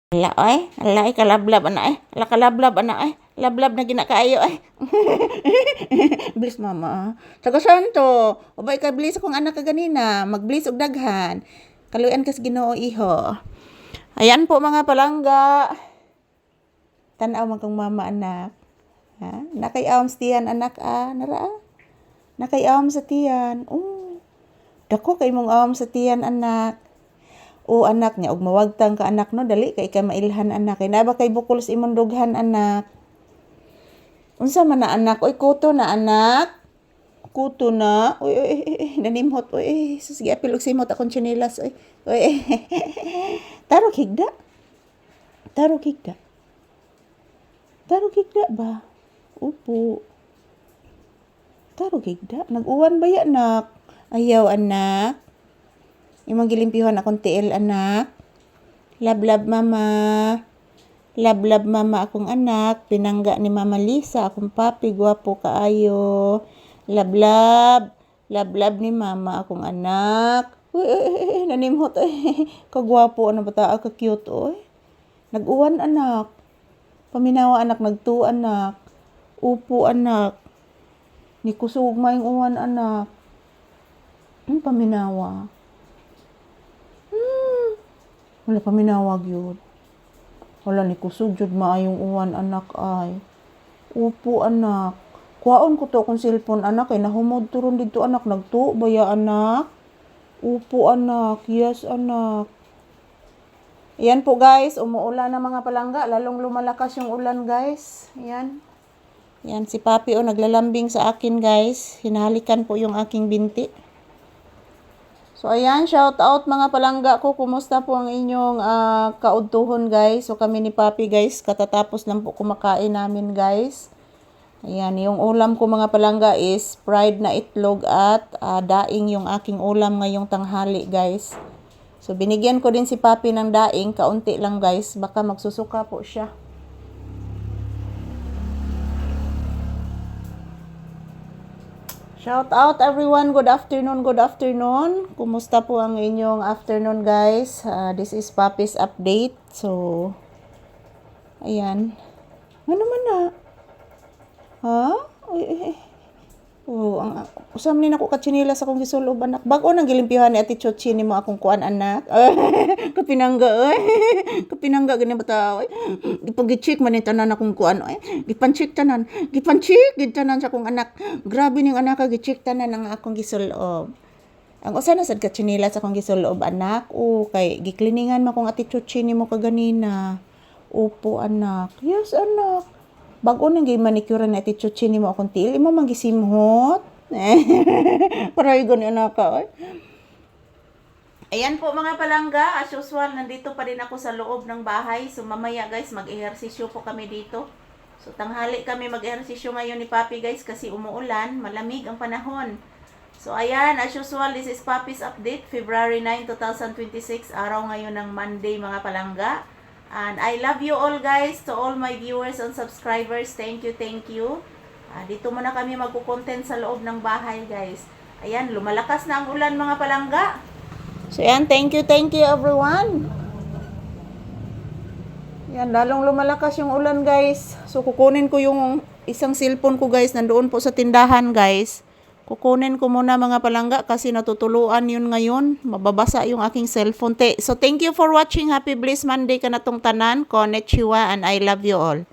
Ala ay, ala ay kalablab ana ay. Ala kalablab ana ay. Lablab na ginakaayo ay. Bliss mama. Taga santo. Ubay ka bliss akong anak ka ganina. Mag-bliss og daghan. Kaluyan kas Ginoo iho. Ayan po mga palangga. Tanaw man kang mama anak. Ha? Nakay-awam sa tiyan anak nara. Nakay-awam sa tiyan. Dako kay mong awam sa tiyan anak. Anak niya og mawagtang ka anak no dali kay mailhan anak. Kay naba kay bukol sa imong dughan anak. Unsa man na anak? Oy kuto na anak. Kuto na. Oy, nanimhot. Oy, sige apil og simot akong tsinelas. Oy. Tarog higda. Tarog higda. Tarog higda ba? Upo. Tarog higda. Nag-uwan ba ya anak? Ayaw anak. Imong gilimpihon akong tiil anak. Lablab mama. Lablab mama akong anak. Pinangga ni Mama Lisa akong papi. Gwapo kaayo. Lablab. Lablab ni mama akong anak. Uy, nanimhot. Kagwapo. Ano ba taa? Ka-cute. Nag-uwan anak. Paminawa anak. Nagtu anak. Upo anak. Ni kusog maing uwan anak. Paminawa. Wala paminawag yun. Wala ni kusog jud maayong uwan anak ay. Upo anak. Kuhaon ko to akong cellphone anak kay nahumod turon dito anak. Nagtuo ba ya anak? Upo anak. Yes anak. Ayan po guys. Umuulan na mga palangga. Lalong lumalakas yung ulan guys. Ayan. Yan si Papi naglalambing sa akin guys. Hinahalikan po yung aking binti. So ayan, shout out mga palangga ko. Kumusta po ang inyong kaudtuhon guys? So kami ni Papi guys, katatapos lang po kumakain namin guys. Ayan, yung ulam ko mga palangga is fried na itlog at daing yung aking ulam ngayong tanghali guys. So binigyan ko din si Papi ng daing, kaunti lang guys. Baka magsusuka po siya. Shout out everyone. Good afternoon. Good afternoon. Kumusta po ang inyong afternoon guys? This is Papi's update. So, ayan. Ano man na? Ha? Usam ni nako katsinila sa akong gisulob anak. Bago nang gilimpihan ni Ate Chochi nimo akong kuan anak. Kapinangga Kapinangga gani bata Gipag-check man ni tanan akong kuan Gipan-check tanan. Gipan-check gid tanan sa akong anak. Grabe ning anak gi-check tanan ang akong gisulob. Ang usa na sad katsinila sa akong gisulob anak. Kay gikliningan man akong Ate Chochi nimo kaganina. Upo anak. Yes anak. Bago nang gi-manicure na Ate Chochi nimo akong tiil, imo man gisimhot. Paray gani anak ka. Ayan po mga palangga, as usual nandito pa din ako sa loob ng bahay. So mamaya guys, mag-ehersisyo po kami dito. So tanghali kami mag-ehersisyo ngayon ni Papi guys kasi umuulan, malamig ang panahon. So ayan, as usual, this is Papi's update, February 9, 2026, araw ngayon ng Monday mga palangga. And I love you all guys, to all my viewers and subscribers. Thank you, thank you. Dito muna kami magkukontent sa loob ng bahay guys. Ayan, lumalakas na ang ulan mga palangga. So ayan, thank you everyone. Ayan, lalong lumalakas yung ulan guys. So kukunin ko yung isang cellphone ko guys, nandoon po sa tindahan guys. Kukunin ko muna mga palangga kasi natutuluan yun ngayon. Mababasa yung aking cellphone. So thank you for watching. Happy Bliss Monday ka na tong tanan. Konnichiwa and I love you all.